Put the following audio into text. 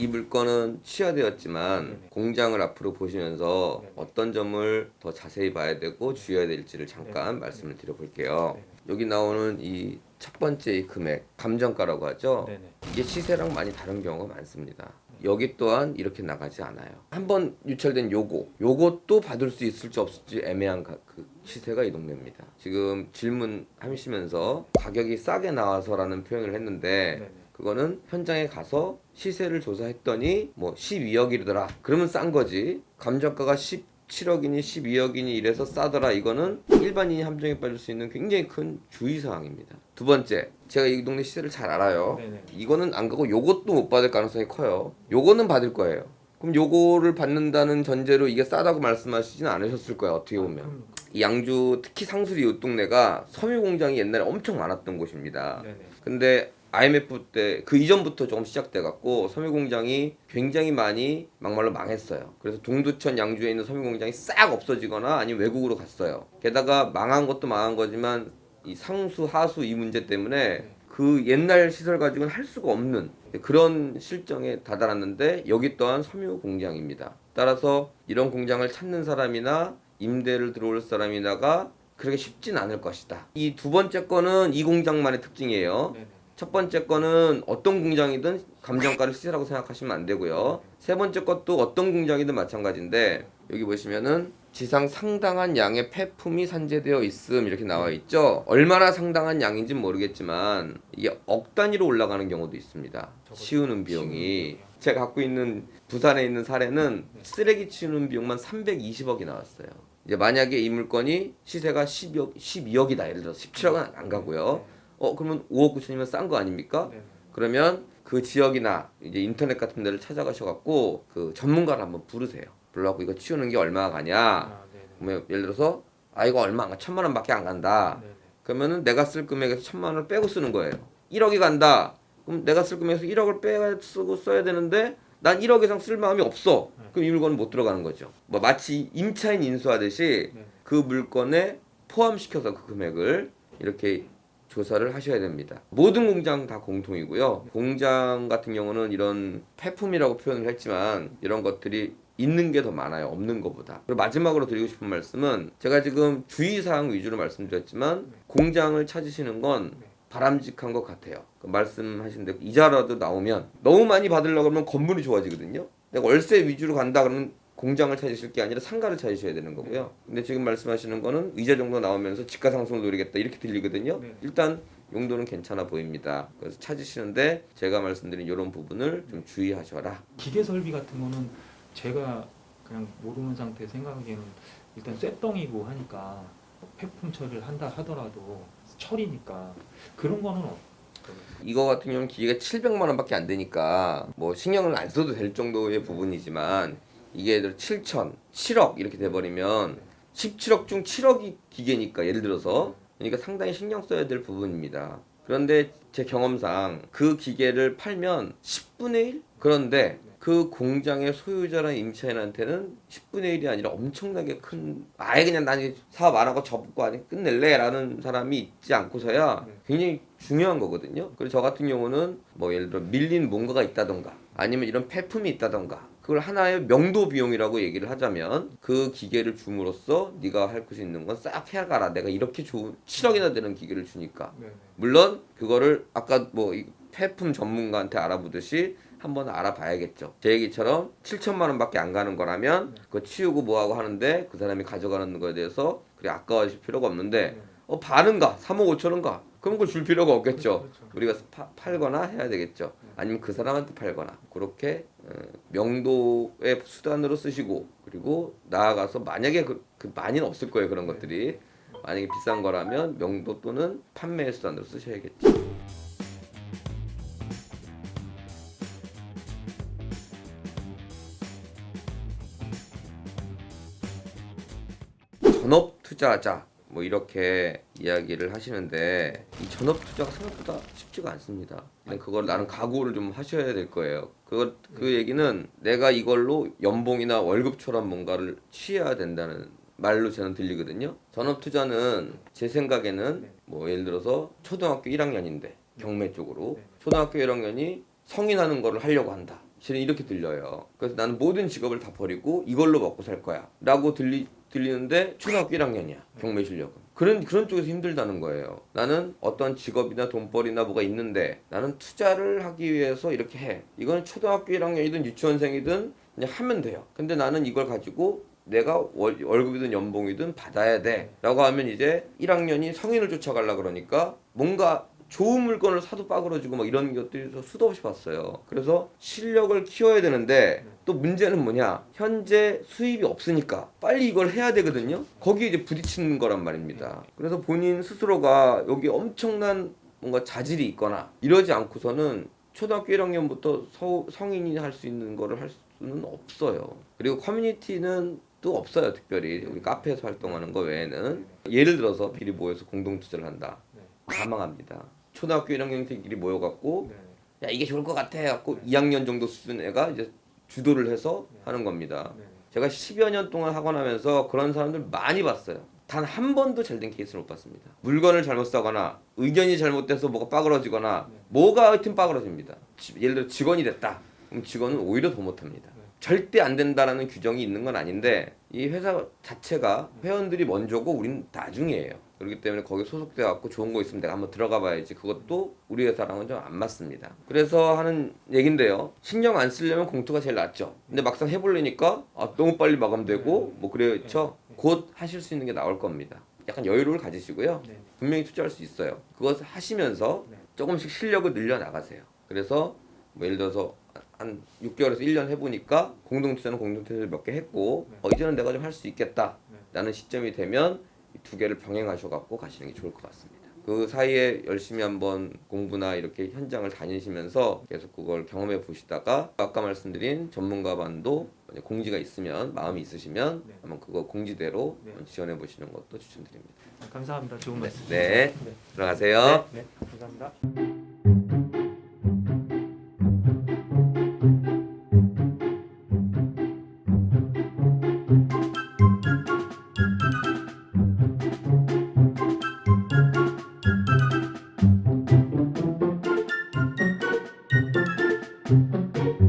이 물건은 취하되었지만 네네. 공장을 앞으로 보시면서 네네. 어떤 점을 더 자세히 봐야 되고 주의해야 될지를 잠깐 네네. 말씀을 드려볼게요. 네네. 여기 나오는 이 첫 번째 이 금액, 감정가라고 하죠. 네네. 이게 시세랑 많이 다른 경우가 많습니다. 여기 또한 이렇게 나가지 않아요. 한번 유찰된 요것도 받을 수 있을지 없을지 애매한 그 시세가 이 동네입니다. 지금 질문하시면서 가격이 싸게 나와서라는 표현을 했는데 네네. 그거는 현장에 가서 시세를 조사했더니 뭐 12억이더라. 그러면 싼 거지. 감정가가 17억이니 12억이니 이래서 싸더라. 이거는 일반인이 함정에 빠질 수 있는 굉장히 큰 주의사항입니다. 두 번째, 제가 이 동네 시세를 잘 알아요. 네네. 이거는 안 가고 요것도 못 받을 가능성이 커요. 요거는 받을 거예요. 그럼 요거를 받는다는 전제로 이게 싸다고 말씀하시진 않으셨을 거예요. 어떻게 보면. 그럼요. 이 양주 특히 상수리 이 동네가 섬유 공장이 옛날에 엄청 많았던 곳입니다. 네네. 근데 IMF 때 그 이전부터 조금 시작돼 갖고 섬유 공장이 굉장히 많이 막말로 망했어요. 그래서 동두천 양주에 있는 섬유 공장이 싹 없어지거나 아니면 외국으로 갔어요. 게다가 망한 것도 망한 거지만 이 상수 하수 이 문제 때문에 그 옛날 시설 가지고는 할 수가 없는 그런 실정에 다다랐는데 여기 또한 섬유 공장입니다. 따라서 이런 공장을 찾는 사람이나 임대를 들어올 사람이나가 그렇게 쉽진 않을 것이다. 이 두 번째 거는 이 공장만의 특징이에요. 네네. 첫 번째 거는 어떤 공장이든 감정가를 시세라고 생각하시면 안 되고요. 세 번째 것도 어떤 공장이든 마찬가지인데 여기 보시면은 지상 상당한 양의 폐품이 산재되어 있음 이렇게 나와 있죠. 얼마나 상당한 양인지 모르겠지만 이게 억 단위로 올라가는 경우도 있습니다. 치우는 비용이 제가 갖고 있는 부산에 있는 사례는 쓰레기 치우는 비용만 320억이 나왔어요. 이제 만약에 이 물건이 시세가 12억이다 예를 들어서 17억은 안 가고요. 그러면 5억 9천이면 싼 거 아닙니까? 네네. 그러면 그 지역이나 이제 인터넷 같은 데를 찾아가셔갖고 그 전문가를 한번 부르세요. 불러갖고 이거 치우는 게 얼마가 가냐? 네네. 그러면 예를 들어서 이거 얼마 안 가? 1,000만 원밖에 안 간다. 네네. 그러면은 내가 쓸 금액에서 1,000만 원을 빼고 쓰는 거예요. 1억이 간다. 그럼 내가 쓸 금액에서 1억을 빼고 쓰고 써야 되는데 난 1억 이상 쓸 마음이 없어. 그럼 이 물건은 못 들어가는 거죠. 뭐 마치 임차인 인수하듯이 네네. 그 물건에 포함시켜서 그 금액을 이렇게 조사를 하셔야 됩니다. 모든 공장 다 공통이고요. 공장 같은 경우는 이런 폐품이라고 표현을 했지만 이런 것들이 있는 게 더 많아요. 없는 것보다. 그리고 마지막으로 드리고 싶은 말씀은 제가 지금 주의사항 위주로 말씀드렸지만 공장을 찾으시는 건 바람직한 것 같아요. 말씀하신 대로 이자라도 나오면 너무 많이 받으려고 하면 건물이 좋아지거든요. 내가 월세 위주로 간다 그러면 공장을 찾으실 게 아니라 상가를 찾으셔야 되는 거고요. 근데 지금 말씀하시는 거는 이자 정도 나오면서 지가 상승을 노리겠다 이렇게 들리거든요. 일단 용도는 괜찮아 보입니다. 그래서 찾으시는데 제가 말씀드린 이런 부분을 좀 주의하셔라. 기계 설비 같은 거는 제가 그냥 모르는 상태 생각하기에는 일단 쇳덩이고 하니까 폐품 처리를 한다 하더라도 철이니까 그런 거는 이거 같은 경우는 기계가 700만 원밖에 안 되니까 뭐 신경을 안 써도 될 정도의 부분이지만 이게 예를 들어 7천, 7억 이렇게 돼버리면 17억 중 7억이 기계니까 예를 들어서 그러니까 상당히 신경 써야 될 부분입니다. 그런데 제 경험상 그 기계를 팔면 10분의 1? 그런데 그 공장의 소유자랑 임차인한테는 10분의 1이 아니라 엄청나게 큰 아예 그냥 난 이제 사업 안 하고 접고 아니 끝낼래 라는 사람이 있지 않고서야 굉장히 중요한 거거든요. 그래서 저 같은 경우는 뭐 예를 들어 밀린 뭔가가 있다던가 아니면 이런 폐품이 있다던가 그걸 하나의 명도 비용이라고 얘기를 하자면 그 기계를 줌으로써 네가 할 수 있는 건 싹 해가라. 내가 이렇게 좋은 7억이나 되는 기계를 주니까. 물론 그거를 아까 뭐 이 폐품 전문가한테 알아보듯이 한번 알아봐야겠죠. 제 얘기처럼 7천만 원밖에 안 가는 거라면 그거 치우고 뭐하고 하는데 그 사람이 가져가는 거에 대해서 그래 아까워하실 필요가 없는데 반은 가 3억 5천 원 가. 그럼 그걸 줄 필요가 없겠죠. 우리가 팔거나 해야 되겠죠. 아니면 그 사람한테 팔거나 그렇게 명도의 수단으로 쓰시고 그리고 나아가서 만약에 그 많이는 없을 거예요. 그런 것들이 만약에 비싼 거라면 명도 또는 판매의 수단으로 쓰셔야겠죠. 전업 투자자 뭐 이렇게 이야기를 하시는데 이 전업 투자가 생각보다 쉽지가 않습니다. 그걸 나는 각오를 좀 하셔야 될 거예요. 그 얘기는 내가 이걸로 연봉이나 월급처럼 뭔가를 취해야 된다는 말로 저는 들리거든요. 전업 투자는 제 생각에는 뭐 예를 들어서 초등학교 1학년인데 경매 쪽으로 초등학교 1학년이 성인하는 거를 하려고 한다. 실은 이렇게 들려요. 그래서 나는 모든 직업을 다 버리고 이걸로 먹고 살 거야 라고 들리는데 초등학교 1학년이야. 경매 실력은. 그런 쪽에서 힘들다는 거예요. 나는 어떤 직업이나 돈벌이나 뭐가 있는데 나는 투자를 하기 위해서 이렇게 해. 이거는 초등학교 1학년이든 유치원생이든 그냥 하면 돼요. 근데 나는 이걸 가지고 내가 월급이든 연봉이든 받아야 돼 라고 하면 이제 1학년이 성인을 쫓아가려고 그러니까 뭔가 좋은 물건을 사도 빠그러지고 막 이런 것들이 수도 없이 봤어요. 그래서 실력을 키워야 되는데 또 문제는 뭐냐, 현재 수입이 없으니까 빨리 이걸 해야 되거든요. 거기에 이제 부딪히는 거란 말입니다. 그래서 본인 스스로가 여기 엄청난 뭔가 자질이 있거나 이러지 않고서는 초등학교 1학년부터 성인이 할 수 있는 거를 할 수는 없어요. 그리고 커뮤니티는 또 없어요. 특별히 우리 카페에서 활동하는 거 외에는. 예를 들어서 비리 모여서 공동 투자를 한다. 다 망합니다. 초등학교 1학년생끼리 모여갖고 야 이게 좋을 것 같아 갖고 2학년 정도 수준 애가 이제 주도를 해서 하는 겁니다. 제가 10여 년 동안 학원 하면서 그런 사람들 많이 봤어요. 단 한 번도 잘된 케이스를 못 봤습니다. 물건을 잘못 사거나 의견이 잘못돼서 뭐가 빠그러지거나 뭐가 하여튼 빠그러집니다. 예를 들어 직원이 됐다. 그럼 직원은 오히려 더 못합니다. 절대 안 된다라는 규정이 있는 건 아닌데 이 회사 자체가 회원들이 먼저고 우리는 나중이에요. 그렇기 때문에 거기 소속돼 갖고 좋은 거 있으면 내가 한번 들어가 봐야지. 그것도 우리 회사랑은 좀 안 맞습니다. 그래서 하는 얘긴데요. 신경 안 쓰려면 공투가 제일 낫죠. 근데 막상 해보려니까 너무 빨리 마감되고 뭐 그렇죠. 곧 하실 수 있는 게 나올 겁니다. 약간 여유를 가지시고요. 분명히 투자할 수 있어요. 그것을 하시면서 조금씩 실력을 늘려 나가세요. 그래서 뭐 예를 들어서 한 6개월에서 1년 해보니까 공동투자는 공동투자를 몇 개 했고 이제는 내가 좀 할 수 있겠다 라는 시점이 되면 이 두 개를 병행하셔갖고 가시는 게 좋을 것 같습니다. 그 사이에 열심히 한번 공부나 이렇게 현장을 다니시면서 계속 그걸 경험해 보시다가 아까 말씀드린 전문가반도 공지가 있으면 마음이 있으시면 한번 그거 공지대로 지원해 보시는 것도 추천드립니다. 감사합니다. 좋은 말씀. 네, 들어가세요. 감사합니다.